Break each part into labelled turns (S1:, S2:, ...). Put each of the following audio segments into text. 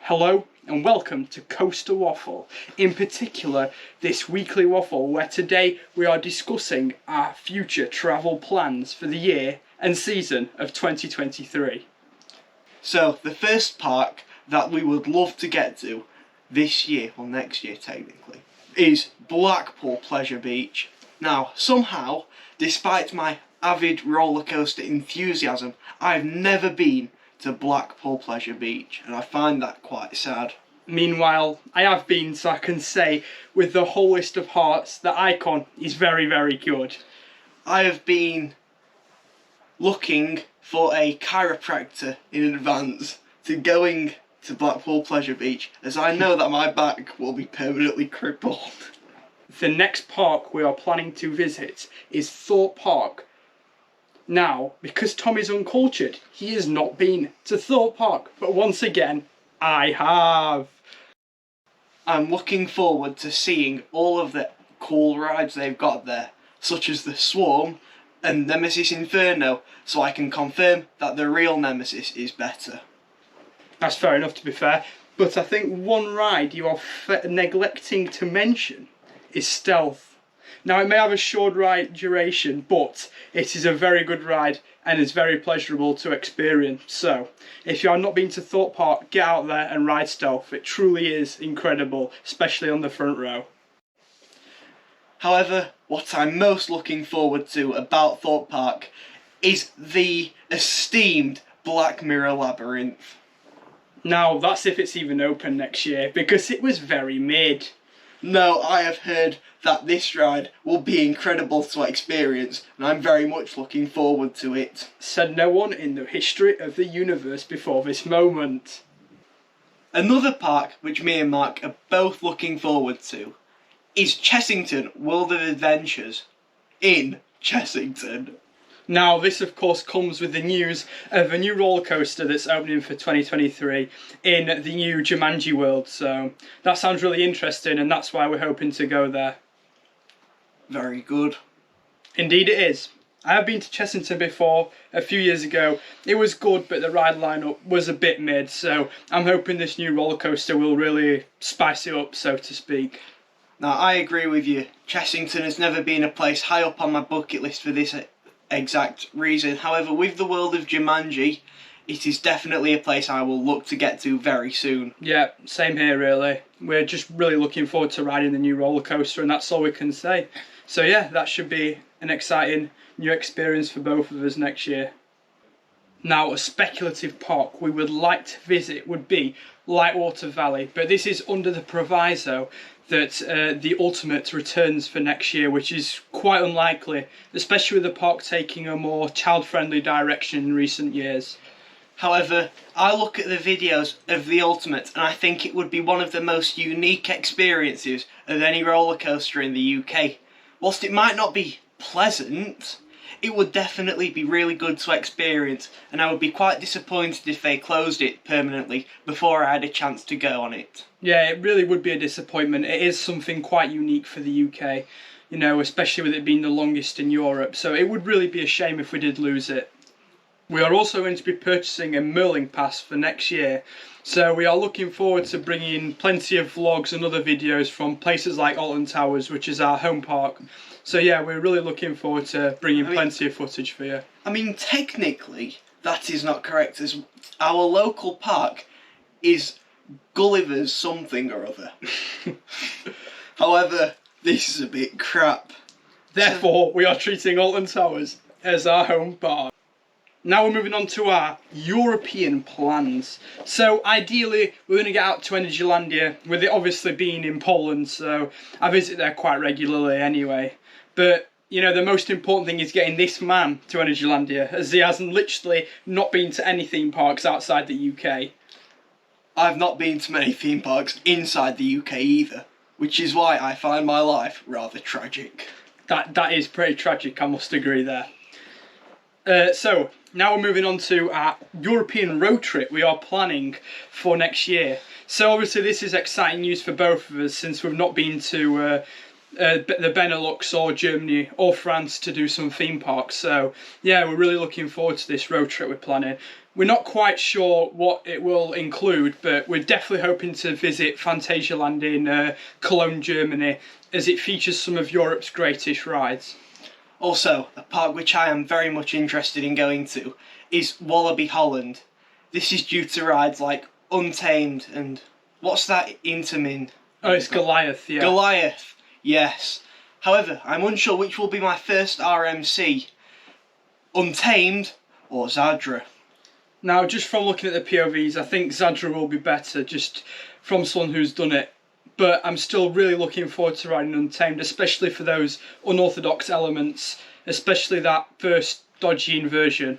S1: Hello and welcome to Coastal Waffle, in particular this weekly waffle where today we are discussing our future travel plans for the year and season of 2023.
S2: So the first park that we would love to get to this year, or next year technically, is Blackpool Pleasure Beach. Now somehow, despite my avid roller coaster enthusiasm, I've never been to Blackpool Pleasure Beach, and I find that quite sad.
S1: Meanwhile, I have been, so I can say with the whole list of hearts that Icon is very, very good.
S2: I have been looking for a chiropractor in advance to going to Blackpool Pleasure Beach, as I know that my back will be permanently crippled.
S1: The next park we are planning to visit is Themepark. Now, because Tom is uncultured, he has not been to Themepark, but once again, I have.
S2: I'm looking forward to seeing all of the cool rides they've got there, such as the Swarm and Nemesis Inferno, so I can confirm that the real Nemesis is better.
S1: That's fair enough, to be fair, but I think one ride you are neglecting to mention is Stealth. Now, it may have a short ride duration, but it is a very good ride and is very pleasurable to experience. So, if you are not been to Themepark, get out there and ride Stealth. It truly is incredible, especially on the front row.
S2: However, what I'm most looking forward to about Themepark is the esteemed Black Mirror Labyrinth.
S1: Now, that's if it's even open next year, because it was very mid.
S2: No, I have heard that this ride will be incredible to experience, and I'm very much looking forward to it.
S1: Said no one in the history of the universe before this moment.
S2: Another park which me and Mark are both looking forward to is Chessington World of Adventures in Chessington.
S1: Now, this of course comes with the news of a new roller coaster that's opening for 2023 in the new Jumanji world, so that sounds really interesting and that's why we're hoping to go there.
S2: Very good.
S1: Indeed it is. I have been to Chessington before, a few years ago. It was good, but the ride lineup was a bit mid, so I'm hoping this new roller coaster will really spice it up, so to speak.
S2: Now, I agree with you. Chessington has never been a place high up on my bucket list for this exact reason. However, with the world of Jumanji, it is definitely a place I will look to get to very soon.
S1: Yeah, same here really. We're just really looking forward to riding the new roller coaster, and that's all we can say. So yeah, that should be an exciting new experience for both of us next year. Now, a speculative park we would like to visit would be Lightwater Valley, but this is under the proviso that the Ultimate returns for next year, which is quite unlikely, especially with the park taking a more child-friendly direction in recent years.
S2: However, I look at the videos of the Ultimate and I think it would be one of the most unique experiences of any roller coaster in the UK. Whilst it might not be pleasant, it would definitely be really good to experience, and I would be quite disappointed if they closed it permanently before I had a chance to go on it.
S1: Yeah, it really would be a disappointment. It is something quite unique for the UK, you know, especially with it being the longest in Europe, so it would really be a shame if we did lose it. We are also going to be purchasing a Merlin Pass for next year, so we are looking forward to bringing plenty of vlogs and other videos from places like Alton Towers, which is our home park. So yeah, we're really looking forward to bringing plenty of footage for you.
S2: I mean, technically, that is not correct, as our local park is Gulliver's something or other. However, this is a bit crap.
S1: Therefore, we are treating Alton Towers as our home park. Now we're moving on to our European plans. So ideally, we're going to get out to Energylandia, with it obviously being in Poland, so I visit there quite regularly anyway. But, you know, the most important thing is getting this man to Energylandia, as he has literally not been to any theme parks outside the UK.
S2: I've not been to many theme parks inside the UK either, which is why I find my life rather tragic.
S1: That is pretty tragic, I must agree there. So, now we're moving on to our European road trip we are planning for next year. So obviously this is exciting news for both of us, since we've not been to the Benelux or Germany or France to do some theme parks. So yeah, we're really looking forward to this road trip we're planning. We're not quite sure what it will include, but we're definitely hoping to visit Phantasialand in Cologne, Germany, as it features some of Europe's greatest rides.
S2: Also, a park which I am very much interested in going to is Wallaby Holland. This is due to rides like Untamed and what's that Intermin?
S1: Oh, it's Goliath, yeah.
S2: Goliath, yes. However, I'm unsure which will be my first RMC, Untamed or Zadra.
S1: Now, just from looking at the POVs, I think Zadra will be better, just from someone who's done it. But I'm still really looking forward to riding Untamed, especially for those unorthodox elements, especially that first dodgy inversion.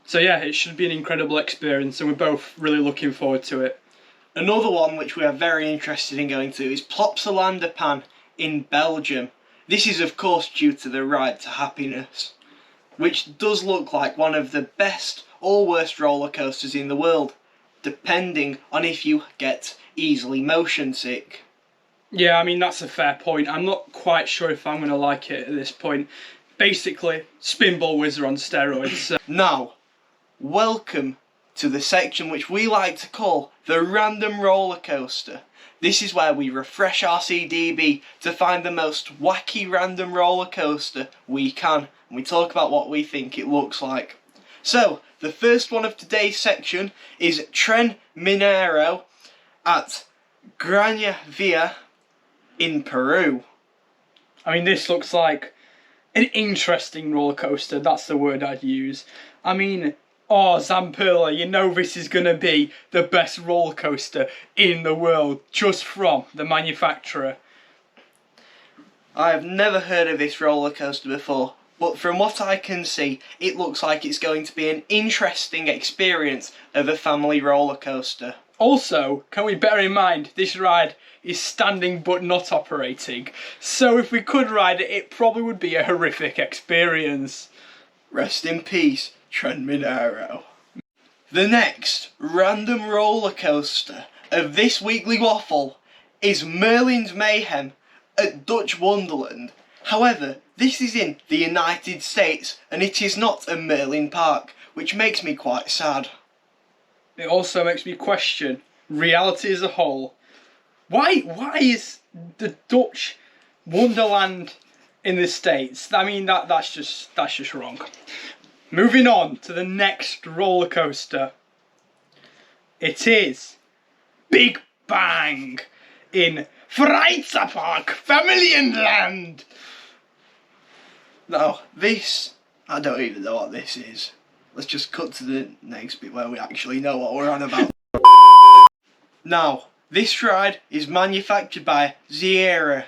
S1: So yeah, it should be an incredible experience, and we're both really looking forward to it.
S2: Another one which we are very interested in going to is Plopsalanderpan in Belgium. This is of course due to the Ride to Happiness, which does look like one of the best or worst roller coasters in the world, depending on if you get easily motion sick.
S1: Yeah, I mean, that's a fair point. I'm not quite sure if I'm going to like it at this point. Basically, Spinball Whizzer on steroids.
S2: Now, welcome to the section which we like to call the Random Roller Coaster. This is where we refresh our CDB to find the most wacky random roller coaster we can, and we talk about what we think it looks like. So, the first one of today's section is Tren Minero at Granja Via in Peru.
S1: I mean, this looks like an interesting roller coaster. That's the word I'd use. I mean, Zamperla, you know this is going to be the best roller coaster in the world, just from the manufacturer.
S2: I have never heard of this roller coaster before, but from what I can see, it looks like it's going to be an interesting experience of a family roller coaster.
S1: Also, can we bear in mind, this ride is standing but not operating, so if we could ride it, it probably would be a horrific experience.
S2: Rest in peace, Tren Minero. The next random roller coaster of this weekly waffle is Merlin's Mayhem at Dutch Wonderland. However, this is in the United States and it is not a Merlin park, which makes me quite sad.
S1: It also makes me question reality as a whole. Why is the Dutch Wonderland in the States? I mean, that's just wrong. Moving on to the next roller coaster. It is Big Bang in Themepark, Familienland.
S2: Now, this, I don't even know what this is. Let's just cut to the next bit where we actually know what we're on about. Now, this ride is manufactured by Sierra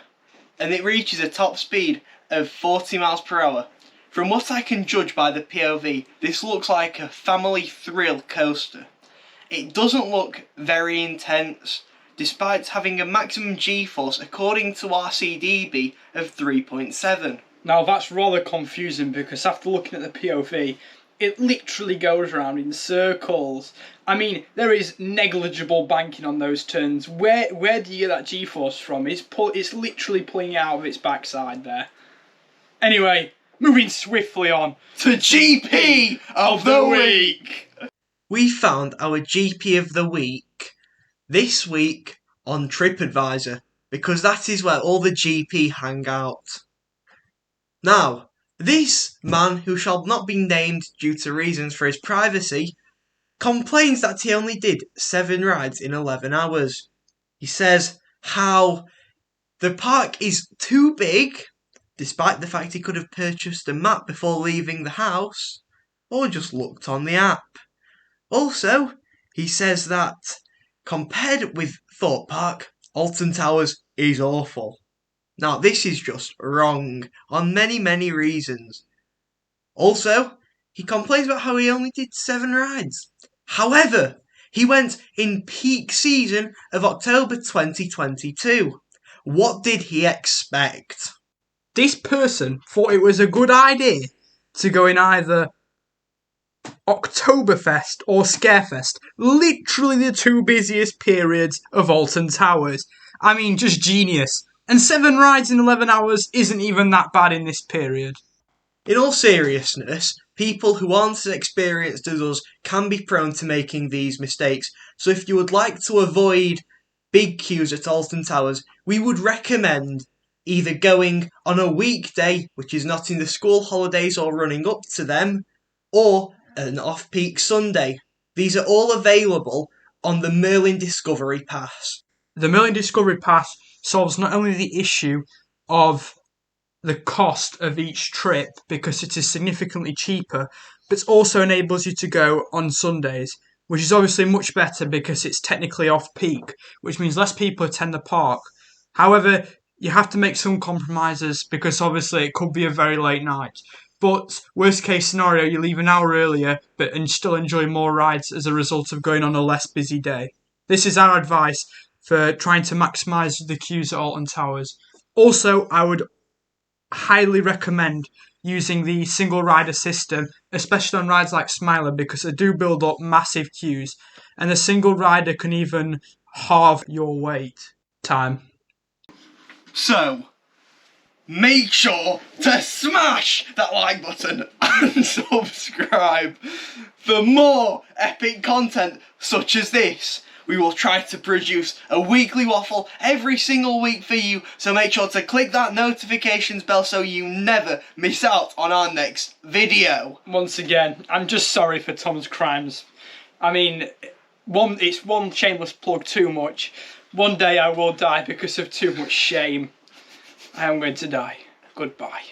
S2: and it reaches a top speed of 40 miles per hour. From what I can judge by the POV, this looks like a family thrill coaster. It doesn't look very intense, despite having a maximum G-force according to our CDB of 3.7.
S1: Now that's rather confusing because after looking at the POV, it literally goes around in circles. I mean, there is negligible banking on those turns. Where do you get that G-force from? It's literally pulling out of its backside there. Anyway, moving swiftly on
S2: to GP of the Week. We found our GP of the Week this week on TripAdvisor because that is where all the GP hang out. Now, this man, who shall not be named due to reasons for his privacy, complains that he only did 7 rides in 11 hours. He says how the park is too big, despite the fact he could have purchased a map before leaving the house, or just looked on the app. Also, he says that, compared with Thorpe Park, Alton Towers is awful. Now, this is just wrong on many reasons. Also, he complains about how he only did 7 rides. However, he went in peak season of October 2022. What did he expect?
S1: This person thought it was a good idea to go in either Oktoberfest or Scarefest, literally the 2 busiest periods of Alton Towers. I mean, just genius. And 7 rides in 11 hours isn't even that bad in this period.
S2: In all seriousness, people who aren't as experienced as us can be prone to making these mistakes. So if you would like to avoid big queues at Alton Towers, we would recommend either going on a weekday, which is not in the school holidays or running up to them, or an off-peak Sunday. These are all available on the Merlin Discovery Pass.
S1: The Merlin Discovery Pass solves not only the issue of the cost of each trip because it is significantly cheaper, but also enables you to go on Sundays, which is obviously much better because it's technically off-peak, which means less people attend the park. However, you have to make some compromises because obviously it could be a very late night. But worst case scenario, you leave an hour earlier and still enjoy more rides as a result of going on a less busy day. This is our advice for trying to maximise the queues at Alton Towers. Also, I would highly recommend using the single rider system, especially on rides like Smiler, because they do build up massive queues, and the single rider can even halve your wait time.
S2: So, make sure to smash that like button and subscribe for more epic content such as this. We will try to produce a weekly waffle every single week for you, so make sure to click that notifications bell so you never miss out on our next video.
S1: Once again, I'm just sorry for Tom's crimes. I mean, it's one shameless plug too much. One day I will die because of too much shame. I am going to die. Goodbye.